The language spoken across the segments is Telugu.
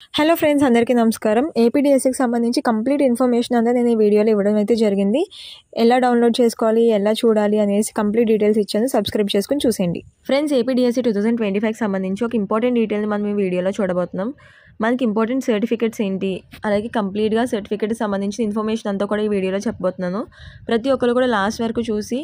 హలో ఫ్రెండ్స్, అందరికీ నమస్కారం. ఏపీడీఎస్సీకి సంబంధించి కంప్లీట్ ఇన్ఫర్మేషన్ అంతా నేను ఈ వీడియోలో ఇవ్వడం అయితే జరిగింది. ఎలా డౌన్లోడ్ చేసుకోవాలి, ఎలా చూడాలి అనేసి కంప్లీట్ డీటెయిల్స్ ఇచ్చాను. సబ్స్క్రైబ్ చేసుకుని చూసేయండి. ఫ్రెండ్స్, ఏపీడీఎస్సీ 2025కి సంబంధించి ఒక ఇంపార్టెంట్ డీటెయిల్ని మనం ఈ వీడియోలో చూడబోతున్నాం. మనకి ఇంపార్టెంట్ సర్టిఫికేట్స్ ఏంటి, అలాగే కంప్లీట్గా సర్టిఫికేట్కి సంబంధించిన ఇన్ఫర్మేషన్ అంతా కూడా ఈ వీడియోలో చెప్పబోతున్నాను. ప్రతి ఒక్కరు కూడా లాస్ట్ వరకు చూసి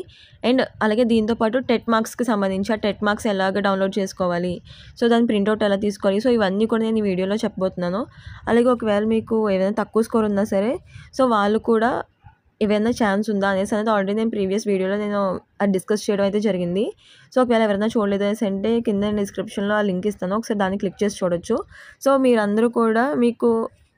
అండ్ అలాగే దీంతోపాటు టెట్ మార్క్స్కి సంబంధించి ఆ టెట్ మార్క్స్ ఎలాగ డౌన్లోడ్ చేసుకోవాలి, సో దాని ప్రింట్అవుట్ ఎలా తీసుకోవాలి, సో ఇవన్నీ కూడా నేను ఈ వీడియోలో చెప్పబోతున్నాను. అలాగే ఒకవేళ మీకు ఏదైనా తక్కువ స్కోర్ ఉన్నా సరే, సో వాళ్ళు కూడా ఏవైనా ఛాన్స్ ఉందా అనేసి అనేది ఆల్రెడీ నేను ప్రీవియస్ వీడియోలో నేను అది డిస్కస్ చేయడం అయితే జరిగింది. సో ఒకవేళ ఎవరైనా చూడలేదు అనేసి అంటే కింద డిస్క్రిప్షన్లో ఆ లింక్ ఇస్తాను, ఒకసారి దాన్ని క్లిక్ చేసి చూడొచ్చు. సో మీరందరూ కూడా మీకు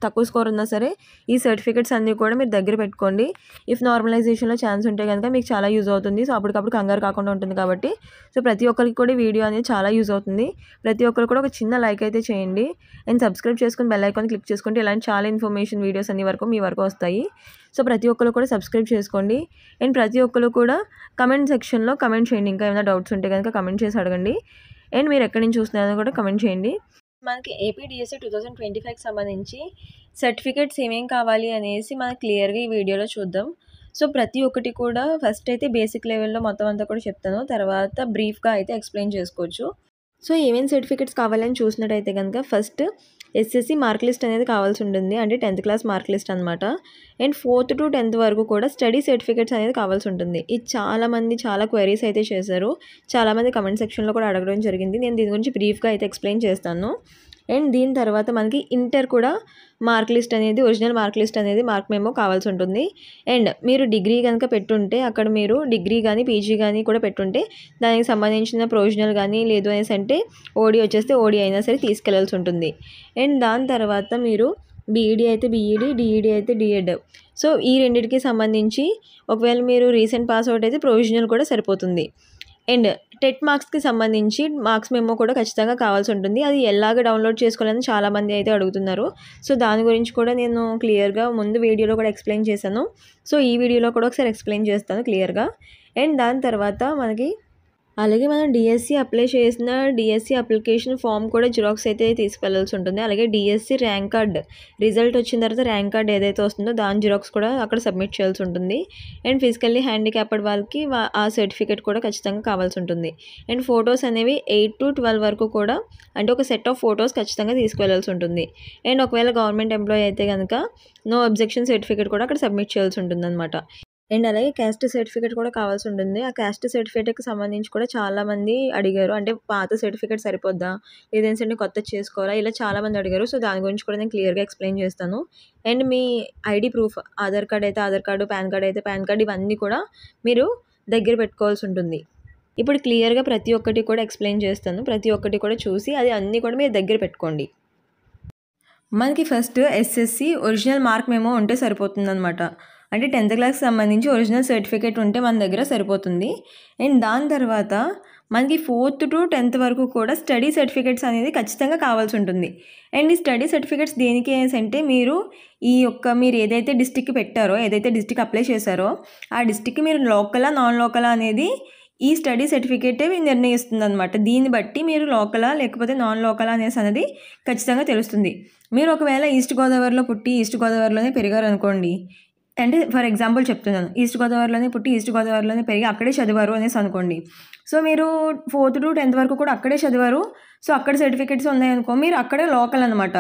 తక్కువ స్కోర్ ఉన్నా సరే ఈ సర్టిఫికేట్స్ అన్నీ కూడా మీరు దగ్గర పెట్టుకోండి. ఇఫ్ నార్మలైజేషన్లో ఛాన్స్ ఉంటే కనుక మీకు చాలా యూజ్ అవుతుంది. సో అప్పటికప్పుడు కంగారు కాకుండా ఉంటుంది కాబట్టి సో ప్రతి ఒక్కరికి కూడా వీడియో అనేది చాలా యూజ్ అవుతుంది. ప్రతి ఒక్కరు కూడా ఒక చిన్న లైక్ అయితే చేయండి అండ్ సబ్స్క్రైబ్ చేసుకుని బెల్ ఐకాన్ క్లిక్ చేసుకుంటే ఇలాంటి చాలా ఇన్ఫర్మేషన్ వీడియోస్ అన్ని వరకు మీ వరకు వస్తాయి. సో ప్రతి ఒక్కరు కూడా సబ్స్క్రైబ్ చేసుకోండి అండ్ ప్రతి ఒక్కరు కూడా కమెంట్ సెక్షన్లో కమెంట్ చేయండి. ఇంకా ఏమైనా డౌట్స్ ఉంటే కనుక కమెంట్ చేసి అడగండి అండ్ మీరు ఎక్కడి నుంచి చూస్తున్నారో కూడా కమెంట్ చేయండి. మనకి ఏపీడీఎస్సీ 2025కి సంబంధించి సర్టిఫికేట్స్ ఏమేం కావాలి అనేసి మనకు క్లియర్గా ఈ వీడియోలో చూద్దాం. సో ప్రతి ఒక్కటి కూడా ఫస్ట్ అయితే బేసిక్ లెవెల్లో మొత్తం అంతా కూడా చెప్తాను, తర్వాత బ్రీఫ్గా అయితే ఎక్స్ప్లెయిన్ చేసుకోవచ్చు. సో ఏమేమి సర్టిఫికేట్స్ కావాలని చూసినట్టయితే కనుక ఫస్ట్ ఎస్ఎస్సి మార్క్ లిస్ట్ అనేది కావాల్సి ఉంటుంది, అంటే 10th క్లాస్ మార్క్ లిస్ట్ అనమాట. అండ్ 4th to 10th వరకు కూడా స్టడీ సర్టిఫికేట్స్ అనేది కావాల్సి ఉంటుంది. ఇది చాలామంది చాలా క్వైరీస్ అయితే చేశారు, చాలామంది కమెంట్ సెక్షన్లో కూడా అడగడం జరిగింది. నేను దీని గురించి బ్రీఫ్గా అయితే ఎక్స్ప్లెయిన్ చేస్తాను. అండ్ దీని తర్వాత మనకి ఇంటర్ కూడా మార్క్ లిస్ట్ అనేది, ఒరిజినల్ మార్క్ లిస్ట్ అనేది మార్క్ మెమో కావాల్సి ఉంటుంది. అండ్ మీరు డిగ్రీ కనుక పెట్టుంటే అక్కడ మీరు డిగ్రీ కానీ పీజీ కానీ కూడా పెట్టుంటే దానికి సంబంధించిన ప్రొవిజనల్ కానీ, లేదు అనేసి అంటే ఓడి వచ్చేస్తే ఓడి అయినా సరే తీసుకెళ్లాల్సి ఉంటుంది. అండ్ దాని తర్వాత మీరు బీఈడీ అయితే బీఈడీ, డిఈడీ అయితే డిఎడ్, సో ఈ రెండింటికి సంబంధించి ఒకవేళ మీరు రీసెంట్ పాస్ అవుట్ అయితే ప్రొవిజనల్ కూడా సరిపోతుంది. అండ్ టెట్ మార్క్స్కి సంబంధించి మార్క్స్ మెమో కూడా ఖచ్చితంగా కావాల్సి ఉంటుంది. అది ఎలాగ డౌన్లోడ్ చేసుకోవాలని చాలామంది అయితే అడుగుతున్నారు. సో దాని గురించి కూడా నేను క్లియర్గా ముందు వీడియోలో కూడా ఎక్స్ప్లెయిన్ చేశాను. సో ఈ వీడియోలో కూడా ఒకసారి ఎక్స్ప్లెయిన్ చేస్తాను క్లియర్గా. అండ్ దాని తర్వాత మనకి అలాగే మనం డిఎస్సి అప్లై చేసిన డిఎస్సి అప్లికేషన్ ఫామ్ కూడా జిరాక్స్ అయితే తీసుకెళ్లాల్సి ఉంటుంది. అలాగే డిఎస్సి ర్యాంక్ కార్డ్ రిజల్ట్ వచ్చిన తర్వాత ర్యాంక్ కార్డ్ ఏదైతే వస్తుందో దాని జిరాక్స్ కూడా అక్కడ సబ్మిట్ చేయాల్సి ఉంటుంది. అండ్ ఫిజికల్లీ హ్యాండిక్యాప్డ్ వాళ్ళకి ఆ సర్టిఫికేట్ కూడా ఖచ్చితంగా కావాల్సి ఉంటుంది. అండ్ ఫొటోస్ అనేవి 8 to 12 వరకు కూడా, అంటే ఒక సెట్ ఆఫ్ ఫొటోస్ ఖచ్చితంగా తీసుకెళ్లాల్సి ఉంటుంది. అండ్ ఒకవేళ గవర్నమెంట్ ఎంప్లాయీ అయితే కనుక నో అబ్జెక్షన్ సర్టిఫికేట్ కూడా అక్కడ సబ్మిట్ చేయాల్సి ఉంటుంది అనమాట. అండ్ అలాగే క్యాస్ట్ సర్టిఫికేట్ కూడా కావాల్సి ఉంటుంది. ఆ క్యాస్ట్ సర్టిఫికేట్కి సంబంధించి కూడా చాలామంది అడిగారు, అంటే పాత సర్టిఫికేట్ సరిపోద్దా, లేదంటే కొత్త చేసుకోవాలా, ఇలా చాలామంది అడిగారు. సో దాని గురించి కూడా నేను క్లియర్గా ఎక్స్ప్లెయిన్ చేస్తాను. And me ID proof, Aadhaar card అయితే ఆధార్ కార్డు, పాన్ కార్డ్ అయితే పాన్ కార్డ్, ఇవన్నీ కూడా మీరు దగ్గర పెట్టుకోవాల్సి ఉంటుంది. ఇప్పుడు క్లియర్గా ప్రతి ఒక్కటి కూడా ఎక్స్ప్లెయిన్ చేస్తాను, ప్రతి ఒక్కటి కూడా చూసి అది అన్నీ కూడా మీరు దగ్గర పెట్టుకోండి. మనకి first SSC original mark memo ఉంటే సరిపోతుంది అనమాట. అంటే 10th క్లాస్కి సంబంధించి ఒరిజినల్ సర్టిఫికేట్ ఉంటే మన దగ్గర సరిపోతుంది. అండ్ దాని తర్వాత మనకి 4th to 10th వరకు కూడా స్టడీ సర్టిఫికేట్స్ అనేది ఖచ్చితంగా కావాల్సి ఉంటుంది. అండ్ ఈ స్టడీ సర్టిఫికేట్స్ దేనికి అంటే మీరు మీరు ఏదైతే డిస్టిక్కి పెట్టారో, ఏదైతే డిస్టిక్ అప్లై చేశారో ఆ డిస్టిక్కి మీరు లోకలా నాన్ లోకలా అనేది ఈ స్టడీ సర్టిఫికేటే నిర్ణయిస్తుంది అనమాట. దీన్ని బట్టి మీరు లోకలా లేకపోతే నాన్ లోకలా అనేది ఖచ్చితంగా తెలుస్తుంది. మీరు ఒకవేళ ఈస్ట్ గోదావరిలో పుట్టి ఈస్ట్ గోదావరిలోనే పెరిగారు అనుకోండి, అంటే ఫర్ ఎగ్జాంపుల్ చెప్తున్నాను, ఈస్ట్ గోదావరిలోనే పుట్టి ఈస్ట్ గోదావరిలోనే పెరిగి అక్కడే చదివారు అనేసి అనుకోండి. సో మీరు 4th to 10th వరకు కూడా అక్కడే చదివారు, సో అక్కడ సర్టిఫికేట్స్ ఉన్నాయనుకో, మీరు అక్కడే లోకల్ అనమాట.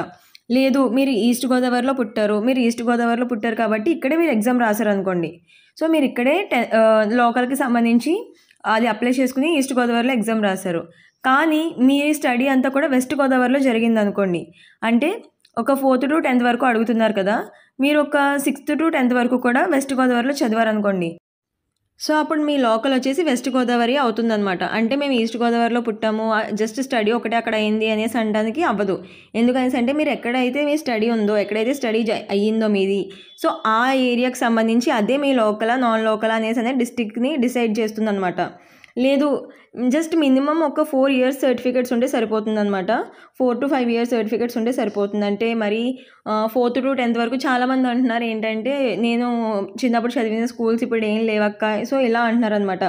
లేదు మీరు ఈస్ట్ గోదావరిలో పుట్టారు, మీరు ఈస్ట్ గోదావరిలో పుట్టారు కాబట్టి ఇక్కడే మీరు ఎగ్జామ్ రాశారు అనుకోండి, సో మీరు ఇక్కడే లోకల్కి సంబంధించి అది అప్లై చేసుకుని ఈస్ట్ గోదావరిలో ఎగ్జామ్ రాశారు. కానీ మీ స్టడీ అంతా కూడా వెస్ట్ గోదావరిలో జరిగింది అనుకోండి, అంటే ఒక 4th to 10th వరకు అడుగుతున్నారు కదా, మీరు ఒక 6th to 10th వరకు కూడా వెస్ట్ గోదావరిలో చదివారనుకోండి, సో అప్పుడు మీ లోకల్ వచ్చేసి వెస్ట్ గోదావరి అవుతుందన్నమాట. అంటే మేము ఈస్ట్ గోదావరిలో పుట్టాము, జస్ట్ స్టడీ ఒకటే అక్కడ అయింది అనేసి అనడానికి అవ్వదు. ఎందుకనేసి అంటే మీరు ఎక్కడైతే మీ స్టడీ ఉందో, ఎక్కడైతే స్టడీ అయ్యిందో మీది, సో ఆ ఏరియాకి సంబంధించి అదే మీ లోకలా నాన్ లోకలా అనేసి అనేది డిస్ట్రిక్ట్ని డిసైడ్ చేస్తుంది అనమాట. లేదు జస్ట్ మినిమం ఒక 4 years సర్టిఫికేట్స్ ఉంటే సరిపోతుంది అనమాట. 4 to 5 years సర్టిఫికేట్స్ ఉంటే సరిపోతుంది. అంటే మరి 4th to 10th వరకు చాలామంది అంటున్నారు ఏంటంటే, నేను చిన్నప్పుడు చదివిన స్కూల్స్ ఇప్పుడు ఏం లేవక్క, సో ఇలా అంటున్నారు అనమాట.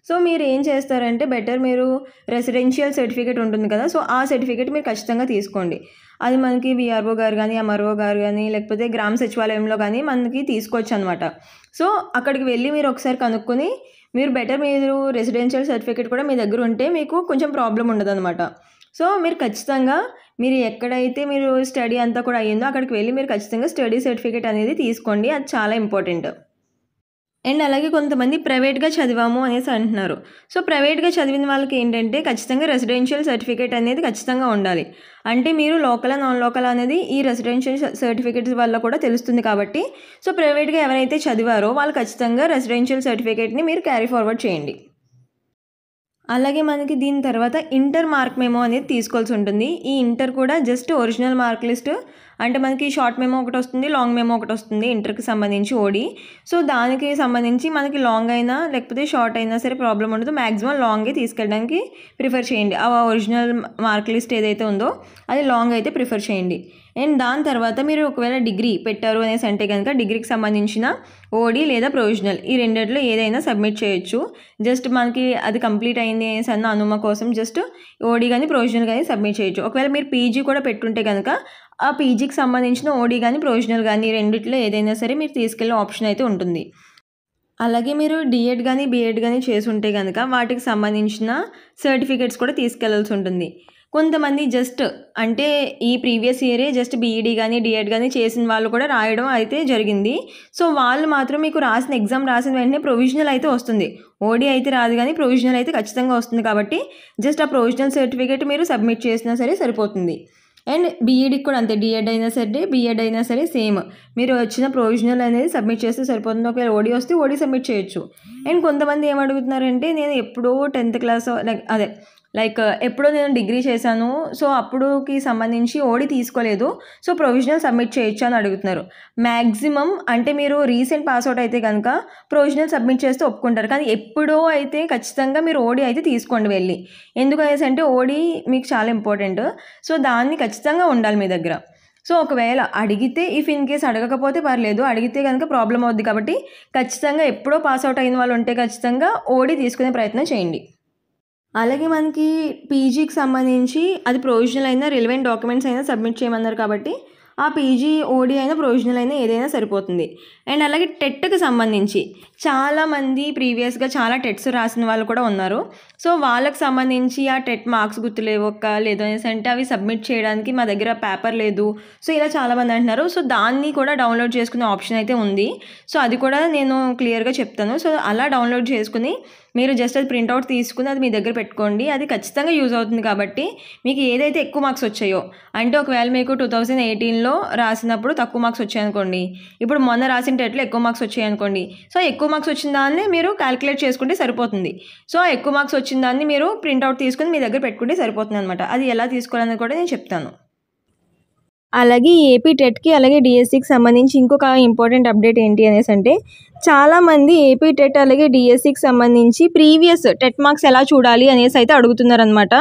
సో మీరు ఏం చేస్తారంటే బెటర్ మీరు రెసిడెన్షియల్ సర్టిఫికేట్ ఉంటుంది కదా, సో ఆ సర్టిఫికేట్ మీరు ఖచ్చితంగా తీసుకోండి. అది మనకి విఆర్ఓ గారు కానీ, ఎంఆర్ఓ గారు కానీ, లేకపోతే గ్రామ సచివాలయంలో కానీ మనకి తీసుకోవచ్చు అనమాట. సో అక్కడికి వెళ్ళి మీరు ఒకసారి కనుక్కొని మీరు రెసిడెన్షియల్ సర్టిఫికేట్ కూడా మీ దగ్గర ఉంటే మీకు కొంచెం ప్రాబ్లం ఉండదన్నమాట. సో మీరు ఖచ్చితంగా మీరు ఎక్కడైతే మీరు స్టడీ అంతా కూడా అయ్యిందో అక్కడికి వెళ్ళి మీరు ఖచ్చితంగా స్టడీ సర్టిఫికేట్ అనేది తీసుకోండి. అది చాలా ఇంపార్టెంట్. అండ్ అలాగే కొంతమంది ప్రైవేట్గా చదివాము అనేసి అంటున్నారు. సో ప్రైవేట్గా చదివిన వాళ్ళకి ఏంటంటే ఖచ్చితంగా రెసిడెన్షియల్ సర్టిఫికేట్ అనేది ఖచ్చితంగా ఉండాలి. అంటే మీరు లోకల్ నాన్ లోకల్ అనేది ఈ రెసిడెన్షియల్ సర్టిఫికేట్స్ వల్ల కూడా తెలుస్తుంది కాబట్టి, సో ప్రైవేట్గా ఎవరైతే చదివారో వాళ్ళు ఖచ్చితంగా రెసిడెన్షియల్ సర్టిఫికేట్ని మీరు క్యారీ ఫార్వర్డ్ చేయండి. అలాగే మనకి దీని తర్వాత ఇంటర్ మార్క్ మెమో అనేది తీసుకోవాల్సి ఉంటుంది. ఈ ఇంటర్ కూడా జస్ట్ ఒరిజినల్ మార్క్ లిస్ట్, అంటే మనకి షార్ట్ మెమో ఒకటి వస్తుంది, లాంగ్ మెమో ఒకటి వస్తుంది ఇంటర్కి సంబంధించి ఓడి. సో దానికి సంబంధించి మనకి లాంగ్ అయినా లేకపోతే షార్ట్ అయినా సరే ప్రాబ్లం ఉండదు. మ్యాక్సిమం లాంగే తీసుకెళ్ళడానికి ప్రిఫర్ చేయండి. ఆ ఒరిజినల్ మార్క్ లిస్ట్ ఏదైతే ఉందో అది లాంగ్ అయితే ప్రిఫర్ చేయండి. అండ్ దాని తర్వాత మీరు ఒకవేళ డిగ్రీ పెట్టారు అనేసి అంటే కనుక డిగ్రీకి సంబంధించిన ఓడి లేదా ప్రొవిజనల్ ఈ రెండిట్లో ఏదైనా సబ్మిట్ చేయొచ్చు. జస్ట్ మనకి అది కంప్లీట్ అయింది అనేసి అన్న అనుమ కోసం జస్ట్ ఓడి కానీ ప్రొవిజనల్ కానీ సబ్మిట్ చేయొచ్చు. ఒకవేళ మీరు పీజీ కూడా పెట్టుంటే కనుక ఆ పీజీకి సంబంధించిన ఓడి కానీ ప్రొవిజనల్ కానీ రెండిట్లో ఏదైనా సరే మీరు తీసుకెళ్ళే ఆప్షన్ అయితే ఉంటుంది. అలాగే మీరు డిఎడ్ కానీ బీఎడ్ కానీ చేసి ఉంటే కనుక వాటికి సంబంధించిన సర్టిఫికేట్స్ కూడా తీసుకెళ్లాల్సి ఉంటుంది. కొంతమంది జస్ట్ అంటే ఈ ప్రీవియస్ ఇయరే జస్ట్ బీఈడీ కానీ డిఎడ్ కానీ చేసిన వాళ్ళు కూడా రాయడం అయితే జరిగింది. సో వాళ్ళు మాత్రం మీకు ఎగ్జామ్ రాసిన వెంటనే ప్రొవిజనల్ అయితే వస్తుంది. ఓడి అయితే రాదు కానీ ప్రొవిజనల్ అయితే ఖచ్చితంగా వస్తుంది. కాబట్టి జస్ట్ ఆ ప్రొవిజనల్ సర్టిఫికేట్ మీరు సబ్మిట్ చేసినా సరే సరిపోతుంది. అండ్ బీఈడీకి కూడా అంతే, డిఎడ్ అయినా సరే బీఎడ్ అయినా సరే సేమ్ మీరు వచ్చిన ప్రొవిజనల్ అనేది సబ్మిట్ చేస్తే సరిపోతుంది. ఒకవేళ ఓడి వస్తే ఓడి సబ్మిట్ చేయొచ్చు. అండ్ కొంతమంది ఏమడుగుతున్నారంటే నేను ఎప్పుడో 10th క్లాస్ ఎప్పుడో నేను డిగ్రీ చేశాను, సో అప్పుడుకి సంబంధించి ఓడి తీసుకోలేదు, సో ప్రొవిజనల్ సబ్మిట్ చేయొచ్చు అని అడుగుతున్నారు. మ్యాక్సిమం అంటే మీరు రీసెంట్ పాస్అవుట్ అయితే కనుక ప్రొవిజనల్ సబ్మిట్ చేస్తే ఒప్పుకుంటారు. కానీ ఎప్పుడో అయితే ఖచ్చితంగా మీరు ఓడి అయితే తీసుకోండి వెళ్ళి. ఎందుకనేసి అంటే ఓడి మీకు చాలా ఇంపార్టెంట్. సో దాన్ని ఖచ్చితంగా ఉండాలి మీ దగ్గర. సో ఒకవేళ అడిగితే ఇన్ కేస్ అడగకపోతే పర్లేదు, అడిగితే కనుక ప్రాబ్లం అవుద్ది. కాబట్టి ఖచ్చితంగా ఎప్పుడో పాస్అవుట్ అయిన వాళ్ళు ఉంటే ఖచ్చితంగా ఓడి తీసుకునే ప్రయత్నం చేయండి. అలాగే మనకి పీజీకి సంబంధించి అది ప్రొవిజనల్ అయినా రిలవెంట్ డాక్యుమెంట్స్ అయినా సబ్మిట్ చేయమన్నారు. కాబట్టి ఆ పీజీ ఓడి అయినా ప్రొవిజనల్ అయినా ఏదైనా సరిపోతుంది. అండ్ అలాగే టెట్కి సంబంధించి చాలామంది ప్రీవియస్గా చాలా టెట్స్ రాసిన వాళ్ళు కూడా ఉన్నారు. సో వాళ్ళకి సంబంధించి ఆ టెట్ మార్క్స్ గుర్తులేవక్క లేదు అనేసి అంటే అవి సబ్మిట్ చేయడానికి మా దగ్గర పేపర్ లేదు, సో ఇలా చాలామంది అంటున్నారు. సో దాన్ని కూడా డౌన్లోడ్ చేసుకునే ఆప్షన్ అయితే ఉంది. సో అది కూడా నేను క్లియర్గా చెప్తాను. సో అలా డౌన్లోడ్ చేసుకుని మీరు జస్ట్ అది ప్రింట్అవుట్ తీసుకుని అది మీ దగ్గర పెట్టుకోండి. అది ఖచ్చితంగా యూజ్ అవుతుంది. కాబట్టి మీకు ఏదైతే ఎక్కువ మార్క్స్ వచ్చాయో, అంటే ఒకవేళ మీకు 2018లో రాసినప్పుడు తక్కువ మార్క్స్ వచ్చాయనుకోండి, ఇప్పుడు మొన్న రాసిన టెట్లో ఎక్కువ మార్క్స్ వచ్చాయనుకోండి, సో ఎక్కువ మార్క్స్ వచ్చిన దాన్ని మీరు క్యాలిక్యులేట్ చేసుకుంటే సరిపోతుంది. సో ఎక్కువ మార్క్స్ వచ్చిన దాన్ని మీరు ప్రింట్అవుట్ తీసుకుని మీ దగ్గర పెట్టుకుంటే సరిపోతుంది అనమాట. అది ఎలా తీసుకోవాలని కూడా నేను చెప్తాను. అలాగే ఏపీ టెట్కి అలాగే డిఎస్సికి సంబంధించి ఇంకొక ఇంపార్టెంట్ అప్డేట్ ఏంటి అనేసి అంటే చాలామంది ఏపీ టెట్ అలాగే డిఎస్సికి సంబంధించి ప్రీవియస్ టెట్ మార్క్స్ ఎలా చూడాలి అనేసి అయితే అడుగుతున్నారనమాట.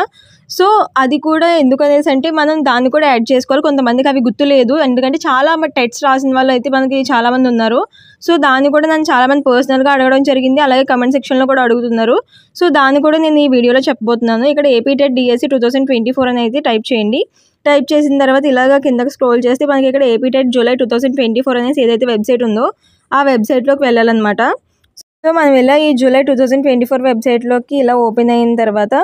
సో అది కూడా ఎందుకనేసి అంటే మనం దాన్ని కూడా యాడ్ చేసుకోవాలి. కొంతమందికి అవి గుర్తులేదు, ఎందుకంటే చాలా టెట్స్ రాసిన వాళ్ళు అయితే మనకి చాలామంది ఉన్నారు. సో దాన్ని కూడా నన్ను చాలామంది పర్సనల్గా అడగడం జరిగింది, అలాగే కమెంట్ సెక్షన్లో కూడా అడుగుతున్నారు. సో దాన్ని కూడా నేను ఈ వీడియోలో చెప్పబోతున్నాను. ఇక్కడ ఏపీ టెట్ డిఎస్సి 2024 అని అయితే టైప్ చేయండి. టైప్ చేసిన తర్వాత ఇలాగ కిందకి స్క్రోల్ చేస్తే మనకి ఇక్కడ ఏపీ టెట్ జూలై 2024 అనేసి ఏదైతే వెబ్సైట్ ఉందో ఆ వెబ్సైట్లోకి వెళ్ళాలన్నమాట. సో మనం ఇలా ఈ జూలై 2024 వెబ్సైట్లోకి ఇలా ఓపెన్ అయిన తర్వాత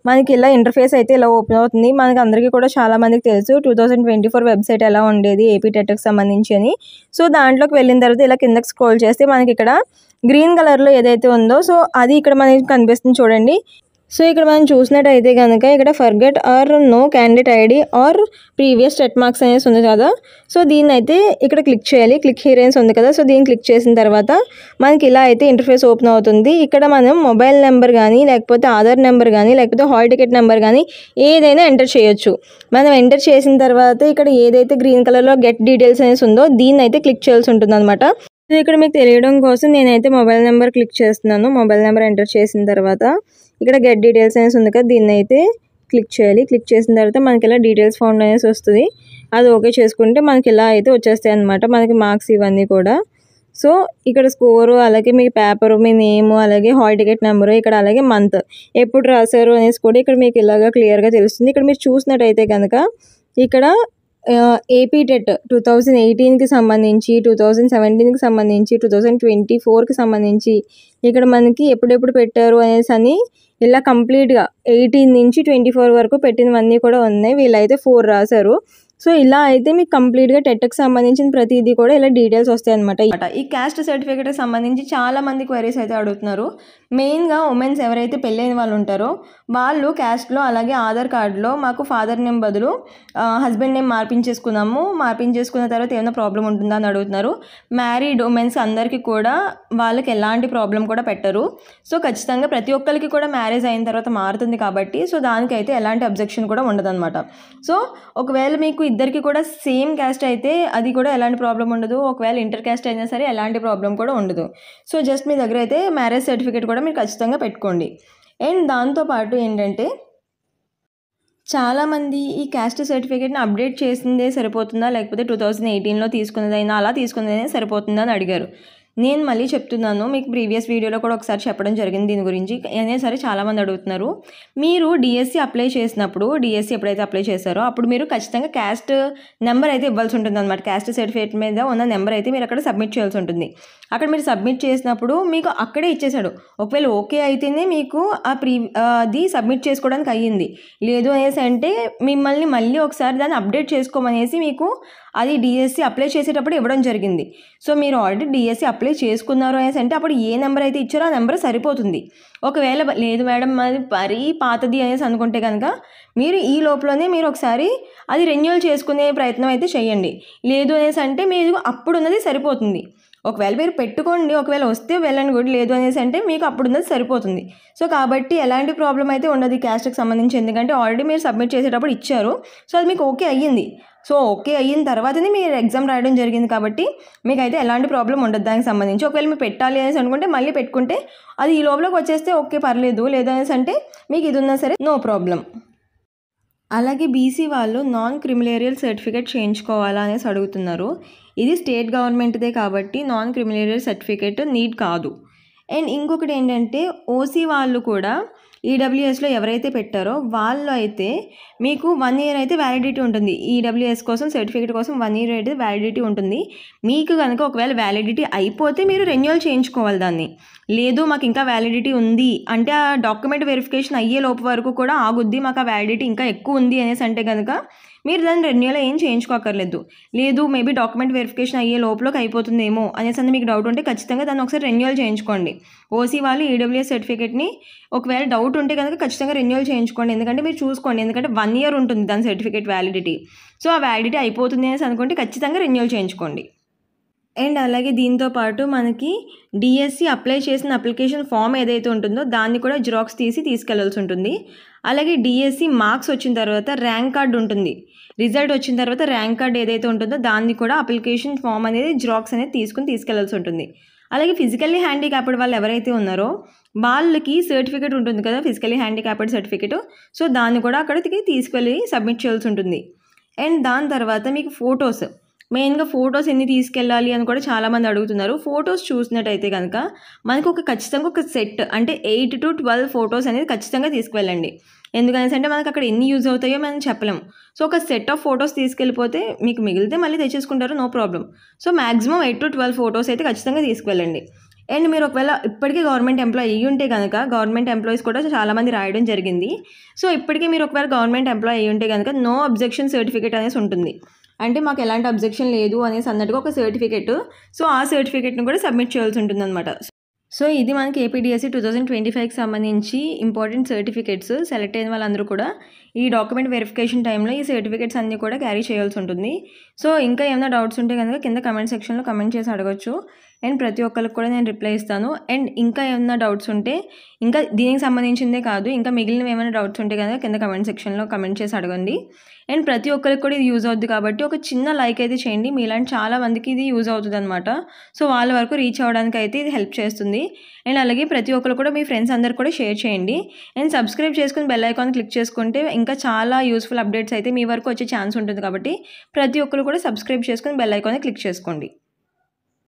మనకి ఇలా ఇంటర్ఫేస్ అయితే ఇలా ఓపెన్ అవుతుంది. మనకి అందరికీ కూడా చాలామందికి తెలుసు 2024 వెబ్సైట్ ఎలా ఉండేది ఏపీ టెట్కి సంబంధించి అని. సో దాంట్లోకి వెళ్ళిన తర్వాత ఇలా కిందకి స్క్రోల్ చేస్తే మనకి ఇక్కడ గ్రీన్ కలర్లో ఏదైతే ఉందో సో అది ఇక్కడ మనకి కనిపిస్తుంది చూడండి. సో ఇక్కడ మనం చూసినట్టయితే కనుక ఇక్కడ forget or no candidate ID or previous TET marks అనేసి ఉంది కదా. సో దీన్ని అయితే ఇక్కడ క్లిక్ చేయాలి. క్లిక్ హియర్ అనేసి ఉంది కదా, సో దీన్ని క్లిక్ చేసిన తర్వాత మనకి ఇలా అయితే ఇంటర్ఫేస్ ఓపెన్ అవుతుంది. ఇక్కడ మనం మొబైల్ నెంబర్ కానీ లేకపోతే ఆధార్ నెంబర్ కానీ లేకపోతే హాల్ టికెట్ నెంబర్ కానీ ఏదైనా ఎంటర్ చేయొచ్చు. మనం ఎంటర్ చేసిన తర్వాత ఇక్కడ ఏదైతే గ్రీన్ కలర్లో గెట్ డీటెయిల్స్ అనేసి ఉందో దీన్ని అయితే క్లిక్ చేయాల్సి ఉంటుంది అనమాట. సో ఇక్కడ మీకు తెలియడం కోసం నేనైతే మొబైల్ నెంబర్ క్లిక్ చేస్తున్నాను. మొబైల్ నెంబర్ ఎంటర్ చేసిన తర్వాత ఇక్కడ గెట్ డీటెయిల్స్ అనేసి ఉంది కదా, దీన్ని అయితే క్లిక్ చేయాలి. క్లిక్ చేసిన తర్వాత మనకి ఇలా డీటెయిల్స్ ఫౌండ్ అనేసి వస్తుంది. అది ఓకే చేసుకుంటే మనకి ఇలా అయితే వచ్చేస్తాయి అన్నమాట మనకి మార్క్స్ ఇవన్నీ కూడా. సో ఇక్కడ స్కోరు, అలాగే మీ పేపరు, మీ నేము, అలాగే హాల్ టికెట్ నెంబరు, ఇక్కడ అలాగే మంత్ ఎప్పుడు రాశారు అనేసి కూడా ఇక్కడ మీకు ఇలాగా క్లియర్గా తెలుస్తుంది. ఇక్కడ మీరు చూసినట్టయితే కనుక ఇక్కడ ఏపీ టెట్ 2018కి సంబంధించి, 2017కి సంబంధించి, 2024కి సంబంధించి ఇక్కడ మనకి ఎప్పుడెప్పుడు పెట్టారు అనేసి అని ఇలా కంప్లీట్గా 18 నుంచి 24 వరకు పెట్టినవన్నీ కూడా ఉన్నాయి. వీళ్ళైతే 4 రాశారు. సో ఇలా అయితే మీకు కంప్లీట్గా టెట్కి సంబంధించిన ప్రతిదీ కూడా ఇలా డీటెయిల్స్ వస్తాయి అనమాట. ఈ క్యాస్ట్ సర్టిఫికేట్కి సంబంధించి చాలామంది క్వైరీస్ అయితే అడుగుతున్నారు. మెయిన్గా ఉమెన్స్ ఎవరైతే పెళ్ళైన వాళ్ళు ఉంటారో వాళ్ళు క్యాస్ట్లో అలాగే ఆధార్ కార్డులో మాకు ఫాదర్ నేమ్ బదులు హస్బెండ్ నేమ్ మార్పించేసుకున్న తర్వాత ఏమైనా ప్రాబ్లం ఉంటుందా అని అడుగుతున్నారు. మ్యారీడ్ ఉమెన్స్ అందరికీ కూడా వాళ్ళకి ఎలాంటి ప్రాబ్లం కూడా పెట్టరు. సో ఖచ్చితంగా ప్రతి ఒక్కరికి కూడా మ్యారేజ్ అయిన తర్వాత మారుతుంది కాబట్టి సో దానికైతే ఎలాంటి అబ్జెక్షన్ కూడా ఉండదన్నమాట. సో ఒకవేళ మీకు ఇద్దరికి కూడా సేమ్ క్యాస్ట్ అయితే అది కూడా ఎలాంటి ప్రాబ్లం ఉండదు. ఒకవేళ ఇంటర్ క్యాస్ట్ అయినా సరే ఎలాంటి ప్రాబ్లం కూడా ఉండదు. సో జస్ట్ మీ దగ్గర అయితే మ్యారేజ్ సర్టిఫికేట్ కూడా మీరు ఖచ్చితంగా పెట్టుకోండి. అండ్ దాంతోపాటు ఏంటంటే చాలామంది ఈ క్యాస్ట్ సర్టిఫికేట్ని అప్డేట్ చేసిందే సరిపోతుందా, లేకపోతే 2018లో తీసుకున్నదైనా అలా తీసుకున్నదైనా సరిపోతుందా అని అడిగారు. నేను మళ్ళీ చెప్తున్నాను, మీకు ప్రీవియస్ వీడియోలో కూడా ఒకసారి చెప్పడం జరిగింది దీని గురించి. అయినా సరే చాలామంది అడుగుతున్నారు. మీరు డిఎస్సి అప్లై చేసినప్పుడు, డిఎస్సి ఎప్పుడైతే అప్లై చేశారో అప్పుడు మీరు ఖచ్చితంగా క్యాస్ట్ నెంబర్ అయితే ఇవ్వాల్సి ఉంటుంది అనమాట. క్యాస్ట్ సర్టిఫికేట్ మీద ఉన్న నెంబర్ అయితే మీరు అక్కడ సబ్మిట్ చేయాల్సి ఉంటుంది. అక్కడ మీరు సబ్మిట్ చేసినప్పుడు మీకు అక్కడే ఇచ్చేసాడు. ఒకవేళ ఓకే అయితేనే మీకు అది సబ్మిట్ చేసుకోవడానికి అయ్యింది. లేదు అనేసి అంటే మిమ్మల్ని మళ్ళీ ఒకసారి దాన్ని అప్డేట్ చేసుకోమనేసి మీకు అది డిఎస్సి అప్లై చేసేటప్పుడు ఇవ్వడం జరిగింది. సో మీరు ఆల్రెడీ డిఎస్సి అప్లై చేసుకున్నారు అనేసి అంటే అప్పుడు ఏ నెంబర్ అయితే ఇచ్చారో ఆ నెంబర్ సరిపోతుంది. ఒకవేళ లేదు మేడం అది మరీ పాతది అనేసి అనుకుంటే కనుక మీరు ఈ లోపలనే మీరు ఒకసారి అది రెన్యూవల్ చేసుకునే ప్రయత్నం అయితే చేయండి. లేదు అనేసి అంటే మీరు అప్పుడున్నది సరిపోతుంది. ఒకవేళ మీరు పెట్టుకోండి, ఒకవేళ వస్తే వెళ్ళండి గుడ్, లేదు అనేసి అంటే మీకు అప్పుడున్నది సరిపోతుంది. సో కాబట్టి ఎలాంటి ప్రాబ్లం అయితే ఉండదు ఈ క్యాస్ట్కి సంబంధించి, ఎందుకంటే ఆల్రెడీ మీరు సబ్మిట్ చేసేటప్పుడు ఇచ్చారు. సో అది మీకు ఓకే అయ్యింది. సో ఓకే అయిన తర్వాతనే మీరు ఎగ్జామ్ రాయడం జరిగింది కాబట్టి మీకు అయితే ఎలాంటి ప్రాబ్లం ఉండదు దానికి సంబంధించి. ఒకవేళ మీరు పెట్టాలి అనేసి అనుకుంటే మళ్ళీ పెట్టుకుంటే అది ఈ లోపలికి వచ్చేస్తే ఓకే పర్లేదు, లేదు అనేసి అంటే మీకు ఇది ఉన్నా సరే నో ప్రాబ్లం. అలాగే బీసీ వాళ్ళు నాన్ క్రిమిలేరియల్ సర్టిఫికేట్ చేయించుకోవాలా అనేసి అడుగుతున్నారు. ఇది స్టేట్ గవర్నమెంట్దే కాబట్టి నాన్ క్రిమిలేరియల్ సర్టిఫికేట్ నీడ్ కాదు. అండ్ ఇంకొకటి ఏంటంటే ఓసీ వాళ్ళు కూడా ఈడబ్ల్యూఎస్లో ఎవరైతే పెట్టారో వాళ్ళు అయితే మీకు 1 year అయితే వ్యాలిడిటీ ఉంటుంది. ఈడబ్ల్యూఎస్ కోసం సర్టిఫికేట్ కోసం 1 year అయితే వ్యాలిడిటీ ఉంటుంది. మీకు కనుక ఒకవేళ వ్యాలిడిటీ అయిపోతే మీరు రెన్యూవల్ చేయించుకోవాలి దాన్ని. లేదు మాకు ఇంకా వ్యాలిడిటీ ఉంది అంటే ఆ డాక్యుమెంట్ వెరిఫికేషన్ అయ్యే లోపు వరకు కూడా ఆగుద్ది, మాకు ఆ వ్యాలిడిటీ ఇంకా ఎక్కువ ఉంది అనేసి అంటే కనుక మీరు దాన్ని రెన్యూవల్ ఏం చేయించుకోకర్లేదు. లేదు మేబీ డాక్యుమెంట్ వెరిఫికేషన్ అయ్యే లోపలికి అయిపోతుందేమో అనేసి అని మీకు డౌట్ ఉంటే ఖచ్చితంగా దాన్ని ఒకసారి రెన్యూవల్ చేయించుకోండి. ఓసీ వాళ్ళు ఈడబ్ల్యూఎస్ సర్టిఫికేట్ని ఒకవేళ డౌట్ ఉంటే కనుక ఖచ్చితంగా రెన్యూవల్ చేయించుకోండి. ఎందుకంటే మీరు చూసుకోండి, ఎందుకంటే 1 year ఉంటుంది దాని సర్టిఫికేట్ వ్యాలిడిటీ. సో ఆ వ్యాలిడిటీ అయిపోతుంది అనేసి అనుకుంటే ఖచ్చితంగా రెన్యూవల్ చేయించుకోండి. అండ్ అలాగే దీంతో పాటు మనకి డిఎస్సి అప్లై చేసిన అప్లికేషన్ ఫామ్ ఏదైతే ఉంటుందో దాన్ని కూడా జిరాక్స్ తీసుకెళ్లాల్సి ఉంటుంది. అలాగే డిఎస్సి మార్క్స్ వచ్చిన తర్వాత ర్యాంక్ కార్డ్ ఉంటుంది. రిజల్ట్ వచ్చిన తర్వాత ర్యాంక్ కార్డ్ ఏదైతే ఉంటుందో దాన్ని కూడా అప్లికేషన్ ఫామ్ అనేది జిరాక్స్ అనేది తీసుకెళ్లాల్సి ఉంటుంది. అలాగే ఫిజికల్లీ హ్యాండిక్యాప్డ్ వాళ్ళు ఎవరైతే ఉన్నారో వాళ్ళకి సర్టిఫికేట్ ఉంటుంది కదా, ఫిజికల్లీ హ్యాండిక్యాప్డ్ సర్టిఫికేట్. సో దాన్ని కూడా అక్కడికి తీసుకెళ్ళి సబ్మిట్ చేయాల్సి ఉంటుంది. అండ్ దాని తర్వాత మీకు ఫొటోస్, మెయిన్గా ఫొటోస్ ఎన్ని తీసుకెళ్ళాలి అని కూడా చాలామంది అడుగుతున్నారు. ఫొటోస్ చూసినట్టయితే కనుక మనకు ఖచ్చితంగా ఒక సెట్ అంటే 8 to 12 ఫొటోస్ అనేది ఖచ్చితంగా తీసుకువెళ్ళండి. ఎందుకనేసి అంటే మనకు అక్కడ ఎన్ని యూజ్ అవుతాయో మనం చెప్పలేము. సో ఒక సెట్ ఆఫ్ ఫొటోస్ తీసుకెళ్ళిపోతే మీకు మిగిలితే మళ్ళీ తెచ్చేసుకుంటారు, no problem. So maximum 8 to 12 photos అయితే ఖచ్చితంగా తీసుకువెళ్ళండి. అండ్ మీరు ఒకవేళ ఇప్పటికీ గవర్నమెంట్ ఎంప్లాయీ అయ్యి ఉంటే కనుక, గవర్నమెంట్ ఎంప్లాయీస్ కూడా చాలామంది రాయడం జరిగింది. సో ఇప్పటికీ మీరు ఒకవేళ గవర్నమెంట్ ఎంప్లాయీ అయ్యి ఉంటే కనుక నో అబ్జెక్షన్ సర్టిఫికేట్ అనేసి ఉంటుంది. అంటే మాకు ఎలాంటి అబ్జెక్షన్ లేదు అనేసి అన్నట్టుగా ఒక సర్టిఫికేట్. సో ఆ సర్టిఫికేట్ని కూడా సబ్మిట్ చేయాల్సి ఉంటుంది అనమాట. సో ఇది మనకి ఏపీడిఎస్సి 2025కి సంబంధించి ఇంపార్టెంట్ సర్టిఫికేట్స్. సెలెక్ట్ అయిన వాళ్ళందరూ కూడా ఈ డాక్యుమెంట్ వెరిఫికేషన్ టైంలో ఈ సర్టిఫికేట్స్ అన్నీ కూడా క్యారీ చేయాల్సి ఉంటుంది. సో ఇంకా ఏమైనా డౌట్స్ ఉంటే కనుక కింద కమెంట్ సెక్షన్లో కమెంట్ చేసి అడగచ్చు. అండ్ ప్రతి ఒక్కరికి కూడా నేను రిప్లై ఇస్తాను. అండ్ ఇంకా ఏమైనా డౌట్స్ ఉంటే, ఇంకా దీనికి సంబంధించిందే కాదు ఇంకా మిగిలినవి ఏమైనా డౌట్స్ ఉంటే కనుక కింద కమెంట్ సెక్షన్లో కమెంట్ చేసి అడగండి. అండ్ ప్రతి ఒక్కరికి కూడా ఇది యూజ్ అవుతుంది కాబట్టి ఒక చిన్న లైక్ అయితే చేయండి. మీలాంటి చాలా మందికి ఇది యూజ్ అవుతుంది అనమాట. సో వాళ్ళ వరకు రీచ్ అవ్వడానికి అయితే ఇది హెల్ప్ చేస్తుంది. అండ్ అలాగే ప్రతి ఒక్కరు కూడా మీ ఫ్రెండ్స్ అందరు కూడా షేర్ చేయండి. అండ్ సబ్స్క్రైబ్ చేసుకుని బెల్ ఐకాన్ క్లిక్ చేసుకుంటే ఇంకా చాలా యూస్ఫుల్ అప్డేట్స్ అయితే మీ వరకు వచ్చే ఛాన్స్ ఉంటుంది కాబట్టి ప్రతి ఒక్కరు కూడా సబ్స్క్రైబ్ చేసుకుని బెల్ ఐకాన్ క్లిక్ చేసుకోండి.